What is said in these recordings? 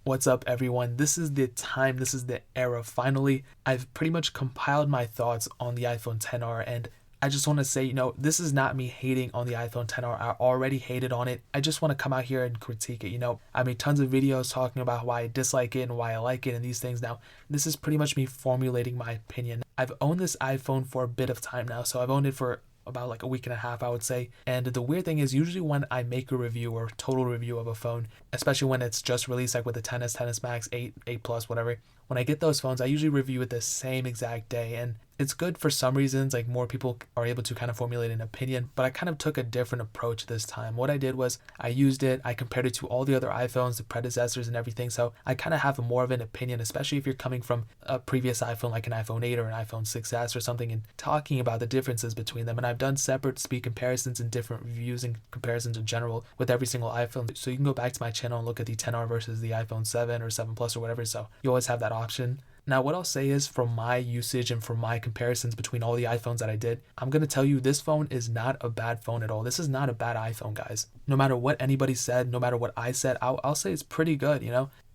What's up, everyone? This is the time, this is the era. Finally, I've pretty much compiled my thoughts on the iPhone XR, and I just want to say, this is not me hating on the iPhone XR. I already hated on it. I just want to come out here and critique it. I made tons of videos talking about why I dislike it and why I like it and these things. Now, this is pretty much me formulating my opinion. I've owned this iPhone for a bit of time now, so I've owned it for about like a week and a half, I would say. And the weird thing is, usually when I make a review or total review of a phone, especially when it's just released, like with the XS, XS Max, 8 Plus, whatever, when I get those phones, I usually review it the same exact day. And it's good for some reasons, like more people are able to kind of formulate an opinion, but I kind of took a different approach this time. What I did was I used it, I compared it to all the other iPhones, the predecessors and everything. So I kind of have more of an opinion, especially if you're coming from a previous iPhone like an iPhone 8 or an iPhone 6S or something, and talking about the differences between them. And I've done separate speed comparisons and different reviews and comparisons in general with every single iPhone. So you can go back to my channel and look at the XR versus the iPhone 7 or 7 Plus or whatever. So you always have that option. Now, what I'll say is, from my usage and from my comparisons between all the iPhones that I did, I'm going to tell you this phone is not a bad phone at all. This is not a bad iPhone, guys. No matter what anybody said, no matter what I said, I'll say it's pretty good,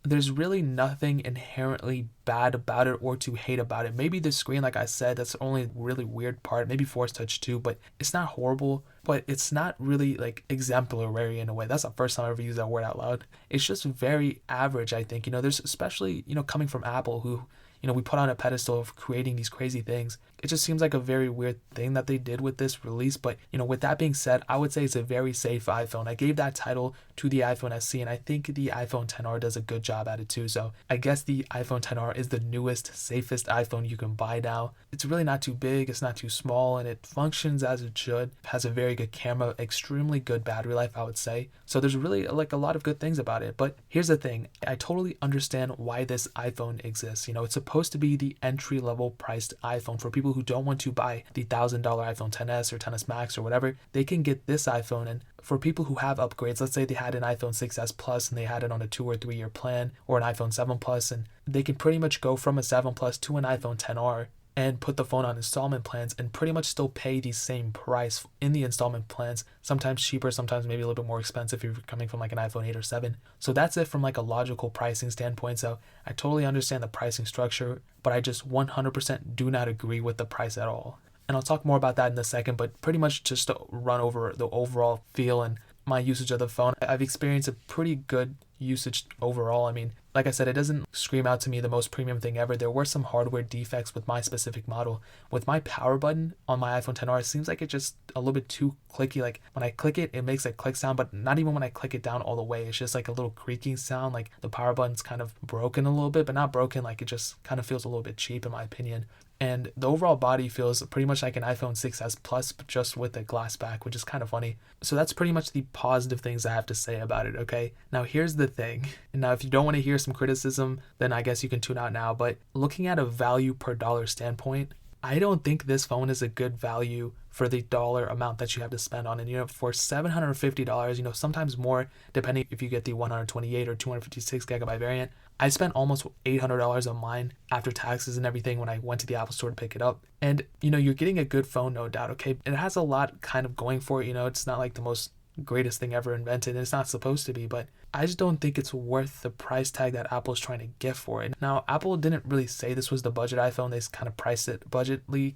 There's really nothing inherently bad about it or to hate about it. Maybe the screen, like I said, that's the only really weird part. Maybe Force Touch too, but it's not horrible, but it's not really like exemplary in a way. That's the first time I ever used that word out loud. It's just very average, I think. There's especially, coming from Apple, who, we put on a pedestal of creating these crazy things. It just seems like a very weird thing that they did with this release. But, with that being said, I would say it's a very safe iPhone. I gave that title to the iPhone SE, and I think the iPhone XR does a good job at it too. So I guess the iPhone XR is the newest, safest iPhone you can buy now. It's really not too big, it's not too small, and it functions as it should. It has a very good camera, extremely good battery life, I would say. So there's really like a lot of good things about it. But here's the thing, I totally understand why this iPhone exists. It's supposed to be the entry-level priced iPhone for people who don't want to buy the $1,000 iPhone XS or XS Max or whatever. They can get this iPhone, and for people who have upgrades, let's say they had an iPhone 6S Plus and they had it on a 2 or 3 year plan, or an iPhone 7 Plus, and they can pretty much go from a 7 Plus to an iPhone XR and put the phone on installment plans and pretty much still pay the same price in the installment plans, sometimes cheaper, sometimes maybe a little bit more expensive if you're coming from like an iPhone 8 or 7. So that's it from like a logical pricing standpoint. So I totally understand the pricing structure, but I just 100% do not agree with the price at all. And I'll talk more about that in a second, but pretty much just to run over the overall feel and my usage of the phone, I've experienced a pretty good usage overall. I mean, like I said, it doesn't scream out to me the most premium thing ever. There were some hardware defects with my specific model. With my power button on my iPhone XR, it seems like it's just a little bit too clicky. Like when I click it, it makes a click sound, but not even when I click it down all the way. It's just like a little creaking sound. Like the power button's kind of broken a little bit, but not broken. Like it just kind of feels a little bit cheap in my opinion. And the overall body feels pretty much like an iPhone 6S Plus, but just with a glass back, which is kind of funny. So that's pretty much the positive things I have to say about it, okay? Now here's the thing. Now if you don't want to hear some criticism, then I guess you can tune out now. But looking at a value per dollar standpoint, I don't think this phone is a good value for the dollar amount that you have to spend on it. For $750, sometimes more, depending if you get the 128 or 256 gigabyte variant. I spent almost $800 on mine after taxes and everything when I went to the Apple Store to pick it up. And, you're getting a good phone, no doubt, okay? It has a lot kind of going for it, it's not like the most greatest thing ever invented, and it's not supposed to be, but I just don't think it's worth the price tag that Apple's trying to get for it. Now, Apple didn't really say this was the budget iPhone. They kind of priced it budgetly,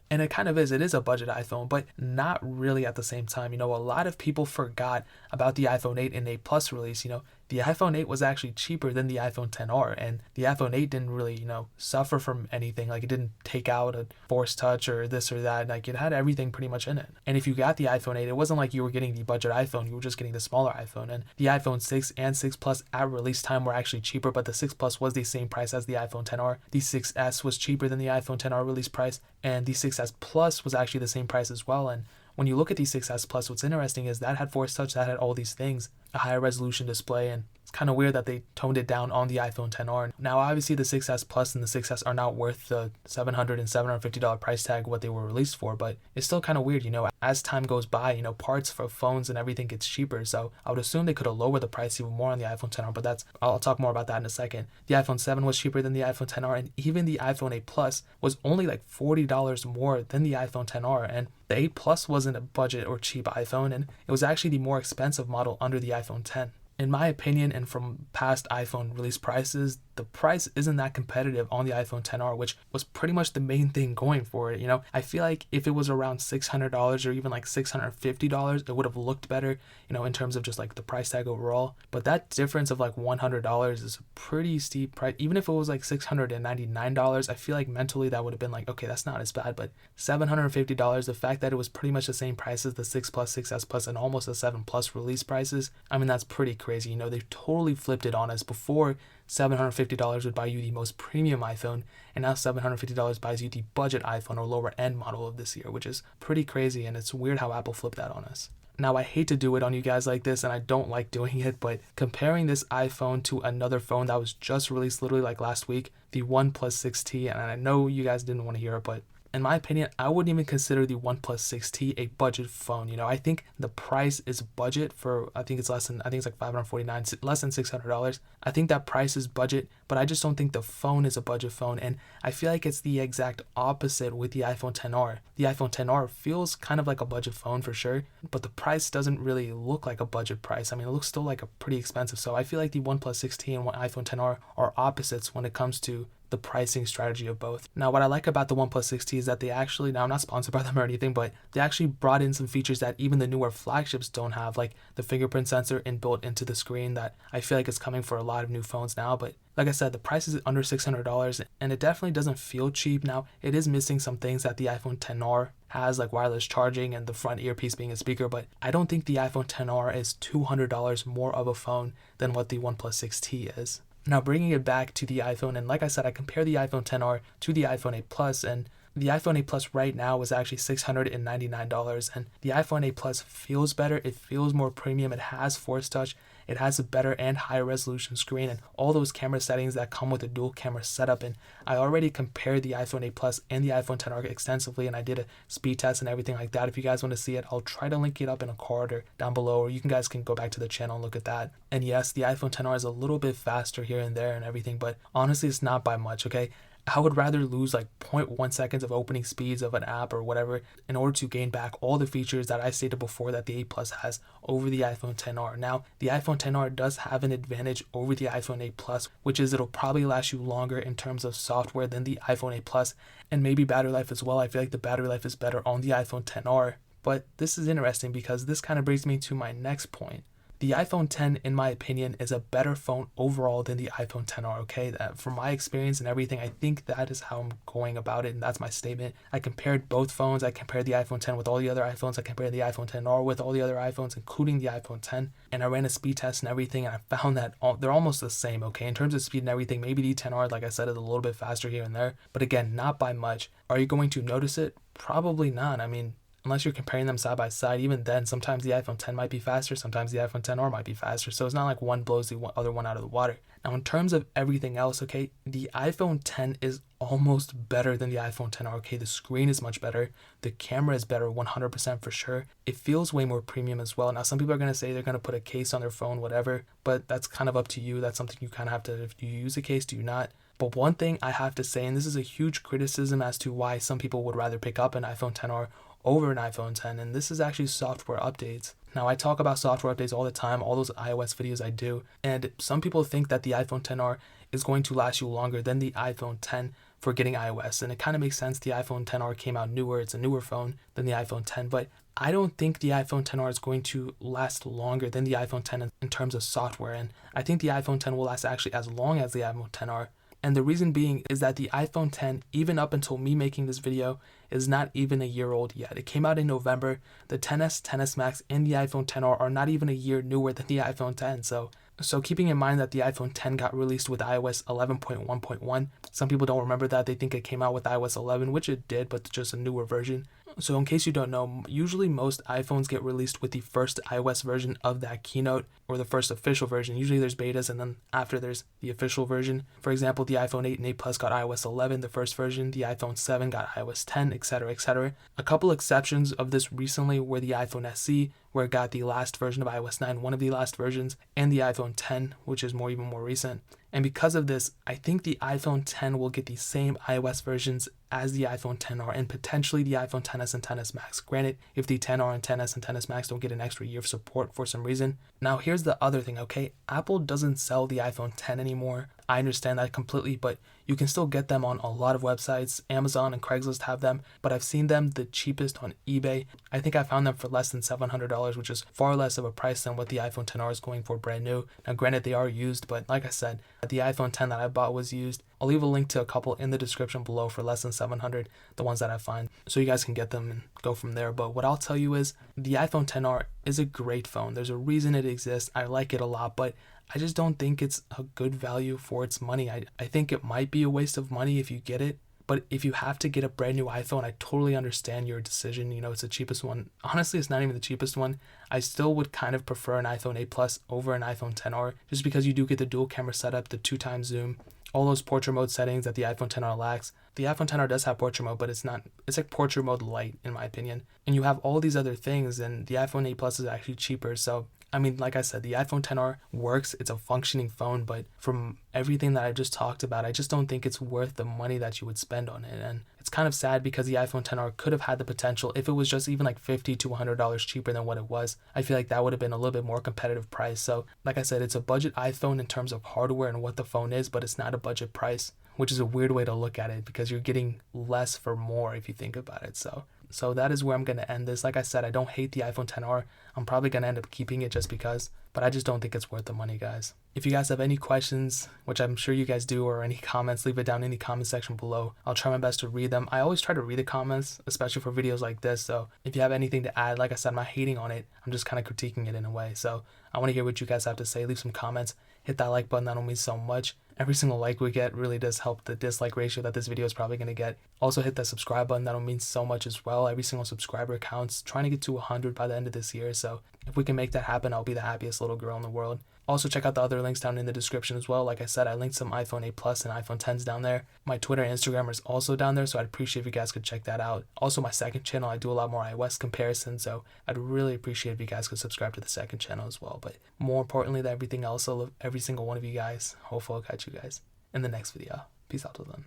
and it kind of is. It is a budget iPhone, but not really at the same time. A lot of people forgot about the iPhone 8 and 8 Plus release. The iPhone 8 was actually cheaper than the iPhone XR, and the iPhone 8 didn't really, suffer from anything. Like, it didn't take out a Force Touch or this or that. Like, it had everything pretty much in it. And if you got the iPhone 8, it wasn't like you were getting the budget iPhone. You were just getting the smaller iPhone. And the iPhone 6 and 6 Plus at release time were actually cheaper, but the 6 Plus was the same price as the iPhone XR. The 6S was cheaper than the iPhone XR release price, and the 6S Plus was actually the same price as well. And when you look at the 6S Plus, what's interesting is that had Force Touch, that had all these things, a higher resolution display, and it's kind of weird that they toned it down on the iPhone XR. Now, obviously, the 6S Plus and the 6S are not worth the $700 and $750 price tag what they were released for, but it's still kind of weird, as time goes by, parts for phones and everything gets cheaper, so I would assume they could have lowered the price even more on the iPhone XR, but I'll talk more about that in a second. The iPhone 7 was cheaper than the iPhone XR, and even the iPhone 8 Plus was only like $40 more than the iPhone XR, and the 8 Plus wasn't a budget or cheap iPhone, and it was actually the more expensive model under the iPhone X. in my opinion, and from past iPhone release prices, the price isn't that competitive on the iPhone XR, which was pretty much the main thing going for it. I feel like if it was around $600 or even like $650, it would have looked better, in terms of just like the price tag overall. But that difference of like $100 is a pretty steep price. Even if it was like $699, I feel like mentally that would have been like, okay, that's not as bad. But $750, the fact that it was pretty much the same price as the 6 Plus, 6S Plus, and almost the 7 Plus release prices, I mean, that's pretty crazy. They've totally flipped it on us. Before, $750 would buy you the most premium iPhone, and now $750 buys you the budget iPhone or lower end model of this year, which is pretty crazy, and it's weird how Apple flipped that on us. Now, I hate to do it on you guys like this, and I don't like doing it, but comparing this iPhone to another phone that was just released literally like last week, the OnePlus 6T, and I know you guys didn't want to hear it, but in my opinion, I wouldn't even consider the OnePlus 6T a budget phone. I think the price is budget for, I think it's like $549, less than $600. I think that price is budget, but I just don't think the phone is a budget phone. And I feel like it's the exact opposite with the iPhone XR. The iPhone XR feels kind of like a budget phone for sure, but the price doesn't really look like a budget price. I mean, it looks still like a pretty expensive. So I feel like the OnePlus 6T and iPhone XR are opposites when it comes to the pricing strategy of both. Now, what I like about the OnePlus 6T is that they actually, now I'm not sponsored by them or anything, but they actually brought in some features that even the newer flagships don't have, like the fingerprint sensor inbuilt into the screen that I feel like is coming for a lot of new phones now. But like I said, the price is under $600, and it definitely doesn't feel cheap. Now, it is missing some things that the iPhone XR has, like wireless charging and the front earpiece being a speaker, but I don't think the iPhone XR is $200 more of a phone than what the OnePlus 6T is. Now, bringing it back to the iPhone, and like I said, I compare the iPhone XR to the iPhone 8 Plus, and the iPhone 8 Plus right now is actually $699, and the iPhone 8 Plus feels better. It feels more premium. It has Force Touch. It has a better and higher resolution screen and all those camera settings that come with a dual camera setup. And I already compared the iPhone 8 Plus and the iPhone XR extensively, and I did a speed test and everything like that. If you guys want to see it, I'll try to link it up in a card or down below, or you guys can go back to the channel and look at that. And yes, the iPhone XR is a little bit faster here and there and everything, but honestly, it's not by much, okay? I would rather lose like 0.1 seconds of opening speeds of an app or whatever in order to gain back all the features that I stated before that the 8 Plus has over the iPhone XR. Now, the iPhone XR does have an advantage over the iPhone 8 Plus, which is it'll probably last you longer in terms of software than the iPhone 8 Plus, and maybe battery life as well. I feel like the battery life is better on the iPhone XR. But this is interesting because this kind of brings me to my next point. The iPhone X, in my opinion, is a better phone overall than the iPhone XR, okay? From my experience and everything, I think that is how I'm going about it, and that's my statement. I compared both phones. I compared the iPhone X with all the other iPhones. I compared the iPhone XR with all the other iPhones, including the iPhone X, and I ran a speed test and everything, and I found that they're almost the same, okay? In terms of speed and everything, maybe the XR, like I said, is a little bit faster here and there, but again, not by much. Are you going to notice it? Probably not. I mean, unless you're comparing them side by side, even then, sometimes the iPhone X might be faster, sometimes the iPhone XR might be faster. So it's not like one blows the other one out of the water. Now, in terms of everything else, okay, the iPhone X is almost better than the iPhone XR, okay? The screen is much better. The camera is better, 100% for sure. It feels way more premium as well. Now, some people are going to say they're going to put a case on their phone, whatever, but that's kind of up to you. That's something you kind of have to, if you use a case, do you not? But one thing I have to say, and this is a huge criticism as to why some people would rather pick up an iPhone XR over an iPhone X, and this is actually software updates. Now, I talk about software updates all the time, all those iOS videos I do, and some people think that the iPhone XR is going to last you longer than the iPhone X for getting iOS, and it kind of makes sense. The iPhone XR came out newer, it's a newer phone than the iPhone X, but I don't think the iPhone XR is going to last longer than the iPhone X in terms of software, and I think the iPhone X will last actually as long as the iPhone XR. And the reason being is that the iPhone X, even up until me making this video, is not even a year old yet. It came out in November. The XS, XS Max, and the iPhone XR are not even a year newer than the iPhone X. So keeping in mind that the iPhone X got released with iOS 11.1.1, some people don't remember that. They think it came out with iOS 11, which it did, but just a newer version. So in case you don't know, usually most iPhones get released with the first iOS version of that keynote, or the first official version. Usually there's betas, and then after there's the official version. For example, the iPhone 8 and 8 Plus got iOS 11, the first version. The iPhone 7 got iOS 10, etc., etc. A couple exceptions of this recently were the iPhone SE, where it got the last version of iOS 9, one of the last versions, and the iPhone X, which is even more recent. And because of this, I think the iPhone X will get the same iOS versions as the iPhone XR and potentially the iPhone XS and XS Max. Granted, if the XR and XS and XS Max don't get an extra year of support for some reason. Now, here's here's the other thing, okay? Apple doesn't sell the iPhone 10 anymore. I understand that completely, but you can still get them on a lot of websites. Amazon and Craigslist have them, but I've seen them the cheapest on eBay. I think I found them for less than $700, which is far less of a price than what the iPhone 10R is going for brand new. Now, granted, they are used, but like I said, the iPhone 10 that I bought was used. I'll leave a link to a couple in the description below for less than 700, the ones that I find, so you guys can get them and go from there. But what I'll tell you is the iPhone 10R is a great phone. There's a reason it exists. I like it a lot, but I just don't think it's a good value for its money. I think it might be a waste of money if you get it, but if you have to get a brand new iPhone, I totally understand your decision. You know, it's the cheapest one. Honestly, it's not even the cheapest one. I still would kind of prefer an iPhone 8 Plus over an iPhone 10R, just because you do get the dual camera setup, the 2x zoom, all those portrait mode settings that the iPhone 10R lacks. The iPhone 10R does have portrait mode, but it's like portrait mode light in my opinion. And you have all these other things, and the iPhone 8 Plus is actually cheaper. So I mean, like I said, the iPhone 10R works. It's a functioning phone, but from everything that I just talked about, I just don't think it's worth the money that you would spend on it. And it's kind of sad because the iPhone 10R could have had the potential, if it was just even like $50 to $100 cheaper than what it was. I feel like that would have been a little bit more competitive price. So like I said, it's a budget iPhone in terms of hardware and what the phone is, but it's not a budget price, which is a weird way to look at it because you're getting less for more if you think about it. So that is where I'm going to end this. Like I said, I don't hate the iPhone 10R. I'm probably going to end up keeping it just because, but I just don't think it's worth the money, guys. If you guys have any questions, which I'm sure you guys do, or any comments, leave it down in the comment section below. I'll try my best to read them. I always try to read the comments, especially for videos like this. So if you have anything to add, like I said, I'm not hating on it. I'm just kind of critiquing it in a way. So I want to hear what you guys have to say. Leave some comments. Hit that like button. That'll mean so much. Every single like we get really does help the dislike ratio that this video is probably going to get. Also hit that subscribe button. That'll mean so much as well. Every single subscriber counts. Trying to get to 100 by the end of this year. So if we can make that happen, I'll be the happiest little girl in the world. Also check out the other links down in the description as well. Like I said, I linked some iPhone 8 Plus and iPhone 10s down there. My Twitter and Instagram is also down there, so I'd appreciate if you guys could check that out. Also my second channel, I do a lot more iOS comparisons, so I'd really appreciate if you guys could subscribe to the second channel as well. But more importantly than everything else, I love every single one of you guys. Hopefully I'll catch you guys in the next video. Peace out till then.